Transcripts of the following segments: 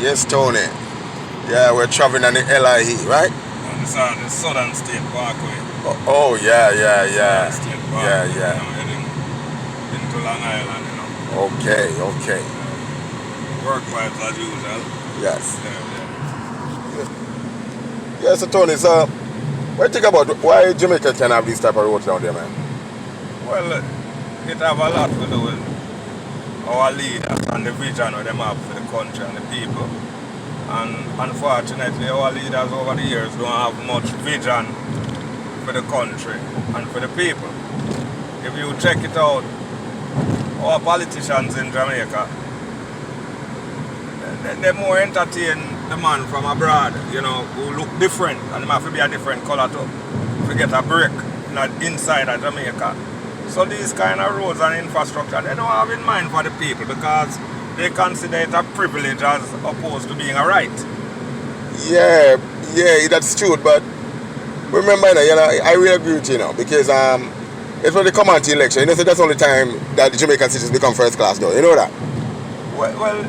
Yes, Tony. Yeah, we're traveling on the LIE, right? On the Southern State Parkway. Oh, yeah, yeah, Southern yeah. State Yeah, Parkway, yeah. heading into Long Island, Okay, okay. Work vibes as usual. Yes. Yeah. Yeah, so Tony, so what do you think about why Jamaica can have these type of roads down there, man? Well, it have a lot to do with our leaders and the vision of them have for the country and the people. And unfortunately, our leaders over the years don't have much vision for the country and for the people. If you check it out, our politicians in Jamaica, they're more entertain the man from abroad, who look different, and they have to be a different color too, to get a break inside of Jamaica. So these kind of roads and infrastructure, they don't have in mind for the people because they consider it a privilege as opposed to being a right. Yeah, that's true, but remember, I really agree with you now, because it's when they come on to election, so that's the only time that the Jamaican citizens become first class though, you know that? Well,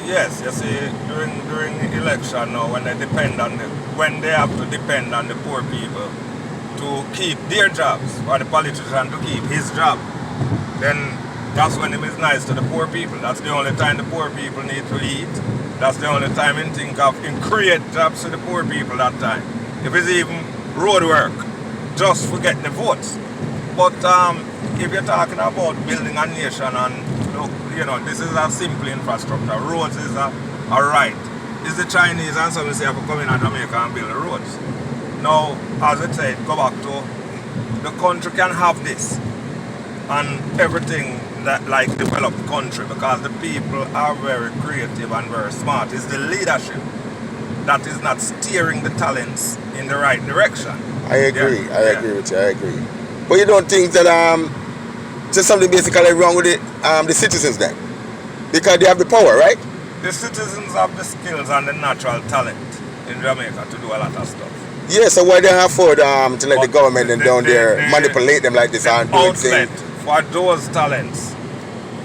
yes, you see, during the election now, when they have to depend on the poor people to keep their jobs, or the politician to keep his job, then that's when it is nice to the poor people. That's the only time the poor people need to eat. That's the only time he think of create jobs for the poor people that time. If it's even road work, just forget the votes. But if you're talking about building a nation and look, this is a simple infrastructure. Roads is a right. It's the Chinese and some say have to come in and Jamaica and build the roads. Now, as I said, go back to the country can have this and everything that like developed country because the people are very creative and very smart. It's the leadership that is not steering the talents in the right direction. I agree. I agree with you. I agree. But you don't think that just something basically wrong with it, the citizens then? Because they have the power, right? The citizens have the skills and the natural talent in Jamaica to do a lot of stuff. Yeah, so why they afford to let the government and down there manipulate them like this and do outlet for those talents,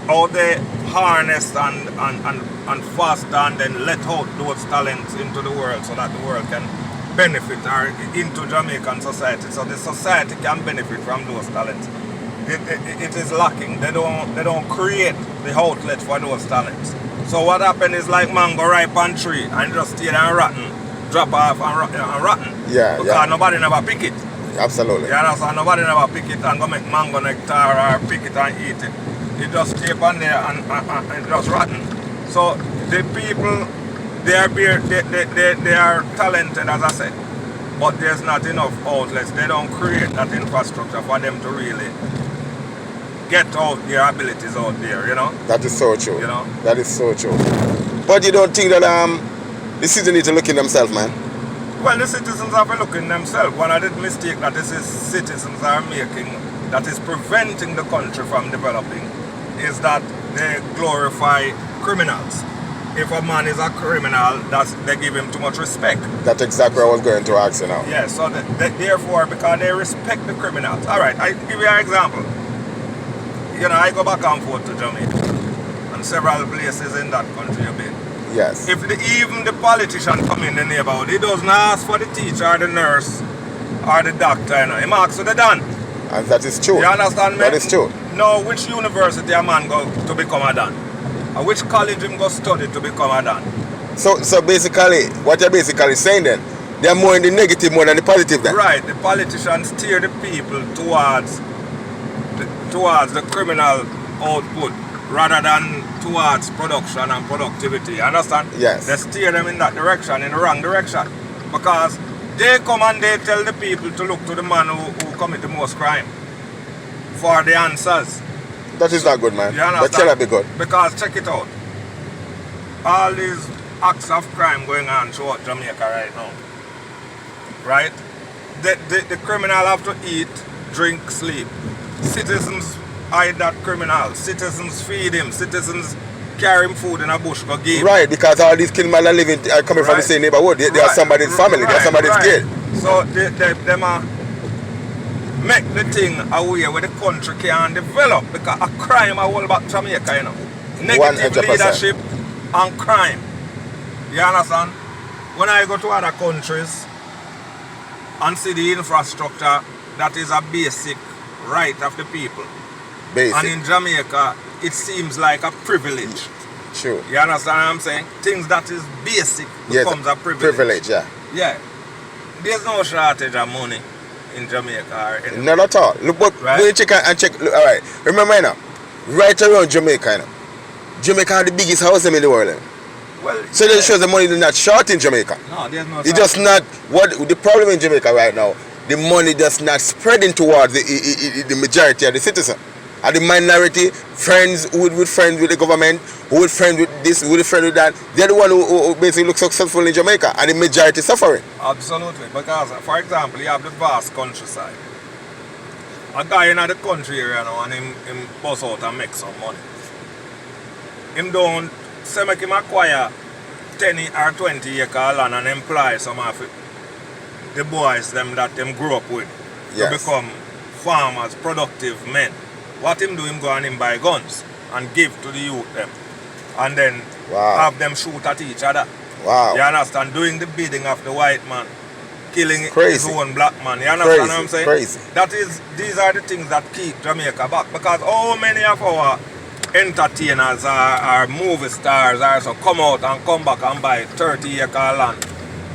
how they harness and foster and then let out those talents into the world so that the world can benefit or into Jamaican society, so the society can benefit from those talents. It is lacking. They don't create the outlet for those talents. So what happens is like mango ripe on tree and just stay there and rotten, drop off and rotten. Yeah, because nobody never pick it. Absolutely. You understand? Nobody never pick it and go make mango nectar or pick it and eat it. It just stay on there and just rotten. So the people, they are talented, as I said, but there's not enough outlets. They don't create that infrastructure for them to really get out their abilities out there, That is so true. That is so true. But you don't think that the citizens need to look in themselves, man? Well, the citizens have a look in themselves. One of the mistakes that these citizens are making that is preventing the country from developing is that they glorify criminals. If a man is a criminal, they give him too much respect. That's exactly what I was going to ask you now. Yeah, so therefore, because they respect the criminals. All right, I give you an example. I go back and forth to Jamaica and several places in that country you've been. Yes. If even the politician come in the neighborhood, he doesn't ask for the teacher or the nurse or the doctor, He asks for the done. And that is true. You understand me? That is true. Now, which university a man go to become a done? Or which college him go study to become a done? So basically, what you're basically saying then, they're more in the negative more than the positive then? Right. The politicians steer the people towards the criminal output rather than towards production and productivity. You understand? Yes. They steer them in that direction, in the wrong direction. Because they come and they tell the people to look to the man who commit the most crime for the answers. That is not good, man. You understand? That cannot be good. Because check it out. All these acts of crime going on throughout Jamaica right now. Right? The criminal have to eat, drink, sleep. Citizens hide that criminal. Citizens feed him. Citizens carry him food in a bush go give. Right, because all these criminals are coming from the same neighborhood. They are somebody's family. They are somebody's kid. So them make the thing away where the country can develop, because a crime I hold back Jamaica, Negative 100%. leadership and crime. You understand? When I go to other countries and see the infrastructure that is a basic right of the people. Basic. And in Jamaica, it seems like a privilege. True. You understand what I'm saying? Things that is basic becomes a privilege. Privilege, yeah. Yeah. There's no shortage of money in Jamaica or anywhere. Not at all. Look, but Right. when you check and check, look, all right. Remember now, right around Jamaica, you know, Jamaica has the biggest house in the world. You know. Well, So that shows the money is not short in Jamaica. no, there's no It's just not what the problem in Jamaica right now. The money just not spreading towards the majority of the citizen. And the minority, friends who with friends with the government, who with friends with this, who with friends with that, they're the one who basically look successful in Jamaica, and the majority suffering. Absolutely. Because, for example, you have the vast countryside. A guy in the country area now and him bust out and make some money. Him don't say make him acquire 10 or 20 acre land and employ some of it, the boys them that them grew up with Yes. to become farmers, productive men. What him do, him go and him buy guns and give to the youth them. And then Wow. have them shoot at each other. Wow. You understand? Doing the bidding of the white man. Killing his Crazy. own black man. You understand what I'm Crazy, saying? crazy. These are the things that keep Jamaica back. Because how many of our entertainers are movie stars are so come out and come back and buy 30 acre land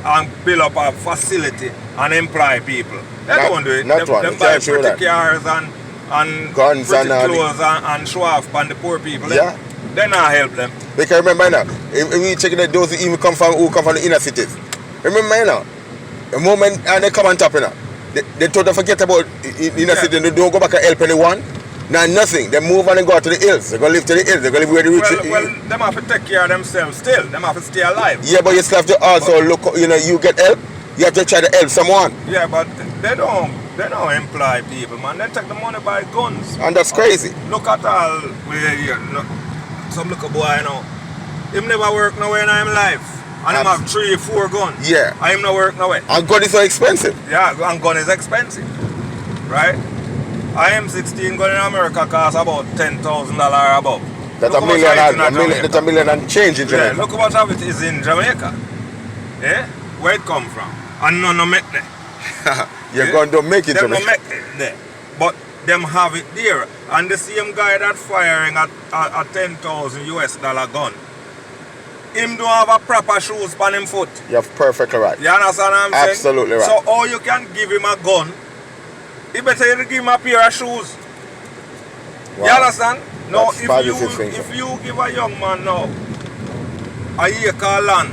and build up a facility and employ people. They Not- don't do it. not one. Them You buy can't show pretty that. cars and Guns pretty and all the- clothes and show off on the poor people. Yeah. They not help them. Because remember now, if we checking that those who even come from the inner cities. Remember now, the moment and they come on top, you know, they totally forget about inner city. They don't go back and help anyone. Now nothing. They move and they go to the hills. They're gonna live to the hills. They're gonna live where the rich. Well, them have to take care of themselves still. Them have to stay alive. Yeah, but you still have to also look. You know, you get help. You have to try to help someone, Yeah, but they don't employ people, man. They take the money by guns. and that's crazy. Look at all where you look. Some little boy now. Him never work nowhere in his life. And him have 3 or 4 guns. Yeah. And him no work nowhere. And gun is so expensive. Yeah, and gun is expensive. Right? I am 16 gun in America cost about $10,000 above. That's Look a how much million. it is in That's a million and change in Yeah, Jamaica. look how much of it is in Jamaica. Yeah? Where it come from. And none of make there. You're Yeah. going to make it, Them no Jamaica. make it there. But them have it there. And the same guy that firing a 10,000 US dollar gun, him don't have a proper shoes on him foot. You're perfectly right. You understand what I'm saying? Absolutely right. So how you can give him a gun, you better you give him a pair of shoes. Wow. You understand? Now That's positive thinking. if you give a young man now a acre land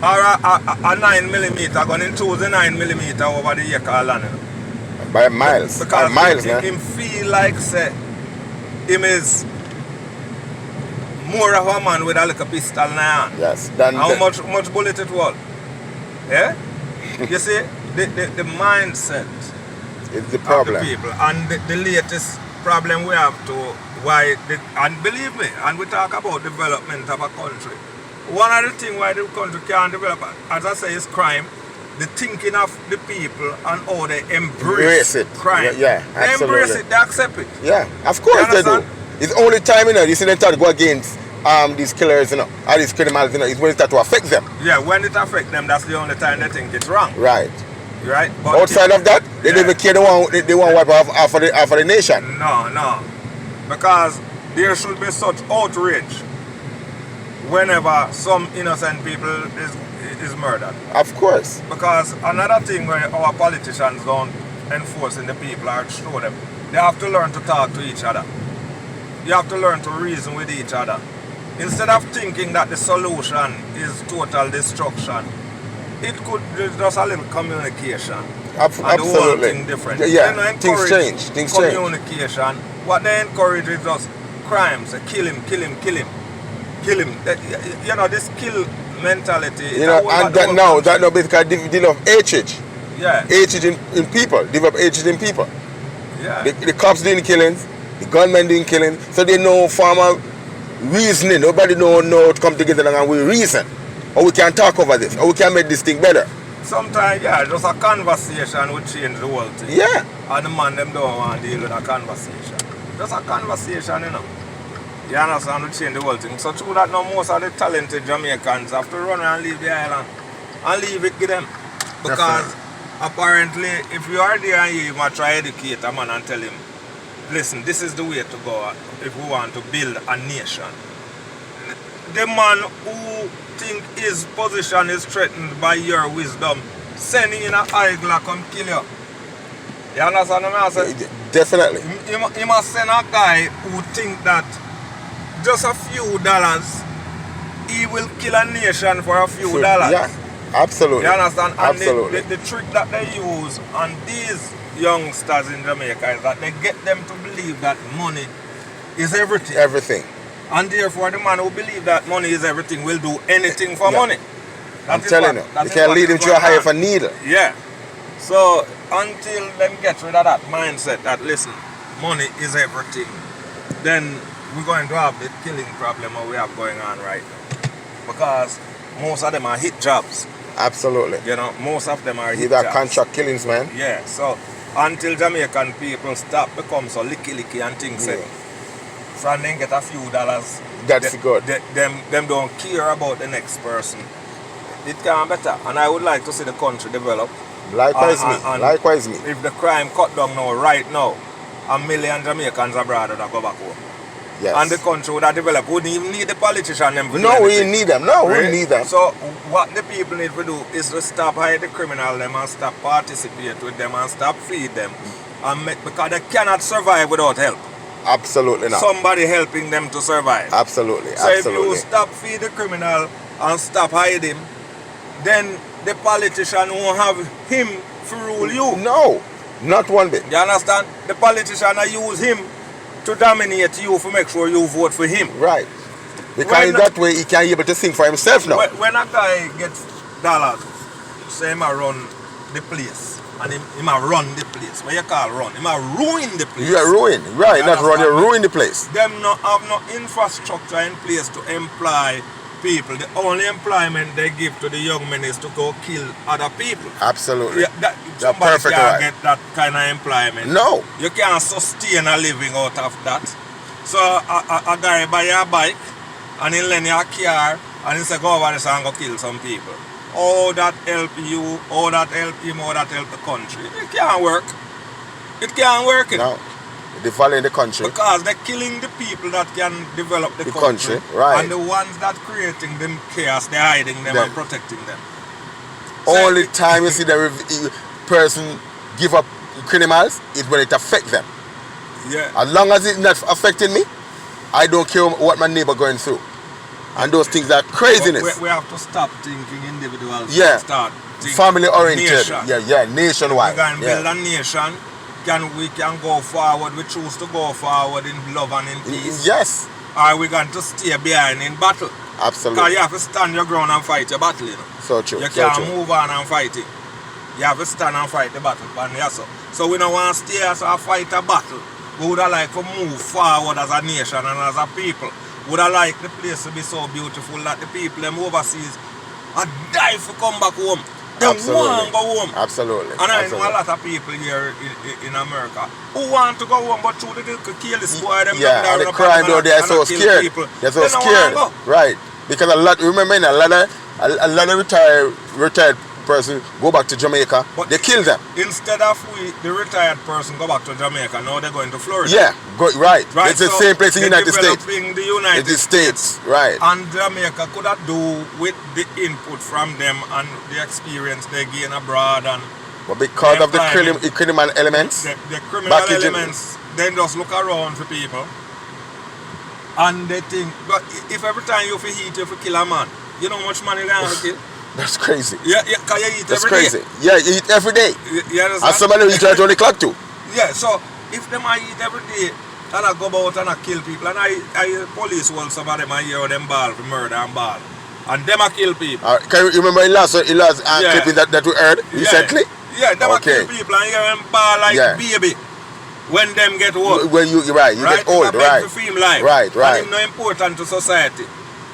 or a 9mm gun, him choose the 9mm over the acre land. You know? By miles. Because Miles, him, man. him feel like say him is more of a man with a little pistol in hand. Yes. Then How much bullet it was? Yeah? You see, the mindset it's the of problem. the people and the latest problem we have to why and believe me, and we talk about development of a country. One of the things why the country can't develop, as I say, is crime. The thinking of the people and how they embrace it. crime. Yeah, they absolutely. embrace it, they accept it. Yeah, of course You they do. understand? It's only time, you know, you see them try to go against these killers, you know, or these criminals, you know, it's when it start to affect them. Yeah, when it affects them, that's the only time they think it's wrong. Right. Right? But Outside of that, they don't even care. They want wipe off half of the nation. No. Because there should be such outrage whenever some innocent people is murdered. Of course. Because another thing where our politicians don't enforce in the people or show them, they have to learn to talk to each other. You have to learn to reason with each other. Instead of thinking that the solution is total destruction, it could be just a little communication. And the whole Absolutely. thing different. Yeah, They don't things encourage change. Things change. communication. What they encourage is just crimes. Kill him. Kill him. You know, this kill mentality. You know, and that now basically develop hatred. Yeah. Hatred in people. Develop hatred in people. Yeah. The cops doing killings, the gunmen doing killings, so they know farmer reasoning. Nobody know to come together and we reason. Or we can talk over this, or we can make this thing better. Sometimes, yeah, just a conversation would change the whole thing. Yeah. And the man them don't want to deal with a conversation. Just a conversation, you know. You understand? To change the whole thing. So through that now most of the talented Jamaicans have to run and leave the island. And leave it to them. Because apparently if you are there and you even try to educate a man and tell him, listen, this is the way to go if we want to build a nation. The man who think his position is threatened by your wisdom, send him in a igla come kill you. You understand what I'm saying? Definitely. He must send a guy who think that just a few dollars, he will kill a nation for a few dollars. Yeah, absolutely. You understand? And Absolutely. the trick that they use on these youngsters in Jamaica is that they get them to believe that money is everything. Everything. And therefore the man who believes that money is everything will do anything for money. I'm telling you, you can lead him to a higher needle. Yeah. So until them get rid of that mindset that listen, money is everything, then we're going to have the killing problem that we have going on right now. Because most of them are hit jobs. Absolutely. You know, most of them are hit These are jobs. contract killings, man. Yeah, so until Jamaican people stop become so licky and things like from then get a few dollars. That's good. Them don't care about the next person. It can better. And I would like to see the country develop. Likewise me. And Likewise me. If the crime cut down now, right now, 1 million Jamaicans abroad would go back home. Yes. And the country would have developed. Wouldn't even need the politician them to do No, we anything. need them. No, Right? we need them. So what the people need to do is to stop hide the criminal them and stop participate with them and stop feed them. And because they cannot survive without help. Absolutely not. Somebody helping them to survive. Absolutely. So Absolutely. if you stop feed the criminal and stop hide him, then the politician won't have him to rule you. No, not one bit. You understand? The politician will use him to dominate you to make sure you vote for him. Right. Because in that way he can be able to think for himself now. When a guy gets dollars, say him a run the place. And him a run the place. What you call run? Him a ruin the place. You are ruined. Right, not run, you ruin the place. Them not have no infrastructure in place to employ people. The only employment they give to the young men is to go kill other people. Absolutely. Yeah, You're somebody perfect can't right. get that kind of employment. No. You can't sustain a living out of that. So a guy buy a bike and he lend you a car and he say go over this and go kill some people. How that help you, how that help him, how that help the country? It can't work. It can't work. No. They fall in the country. Because they're killing the people that can develop the country. Right. And the ones that creating them chaos, they're hiding them and protecting them. Only time you see the person give up criminals is when it affects them. Yeah. As long as it's not affecting me, I don't care what my neighbor going through. And those things are craziness. We have to stop thinking individuals. Yeah. Start thinking Family oriented. nation. Yeah, nationwide. We can build a nation. We can go forward. We choose to go forward in love and in peace. Yes. Or we going to stay behind in battle. Absolutely. Because you have to stand your ground and fight your battle. You know? So true. You so can't true. move on and fight it. You have to stand and fight the battle. So we don't want to stay as a fight a battle. We would have like to move forward as a nation and as a people. Would have liked the place to be so beautiful that the people them overseas are die to come back home. They want to go home. Absolutely. And I know a lot of people here in America who want to go home, but through the kill the boy them. Yeah, and the crime though, they're so scared. They're so scared. Right. Because a lot of retired person go back to Jamaica, but they kill them. Instead of the retired person go back to Jamaica, now they're going to Florida. Yeah, right. It's the same place in the United States. Developing the United States, right. And Jamaica could have do with the input from them and the experience they gain abroad. And but because of the criminal elements, the criminal elements, they just look around for people and they think, but if every time you heat, you kill a man, you know how much money they have to kill? That's crazy. Yeah, because you eat That's every crazy. day. Yeah, you eat every day. You understand? And somebody will eat at 12 o'clock too. Yeah, so if them I eat every day and I go about and I kill people and I police want some of them I hear them ball for murder and ball. And them I kill people. Can you remember the last clip that we heard recently? Yeah, them I kill people and hear them ball like baby when them get old. When you get old, right. To feel life. Right. And it's not important to society.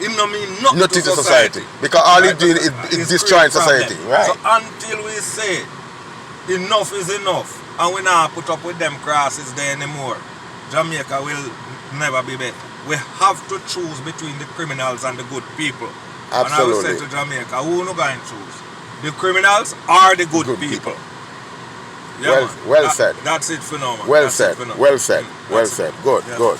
It no mean nothing to society. Because all he's doing is destroying society. Right. So until we say enough is enough and we not put up with them crosses there anymore, Jamaica will never be better. we have to choose between the criminals and the good people. Absolutely. And I will say to Jamaica, who no going to choose? The criminals or the good people? Yeah, Well said. That's it for now, man. Well That's said. it for now. Well said. Well That's it. said. Good. Yes. Good.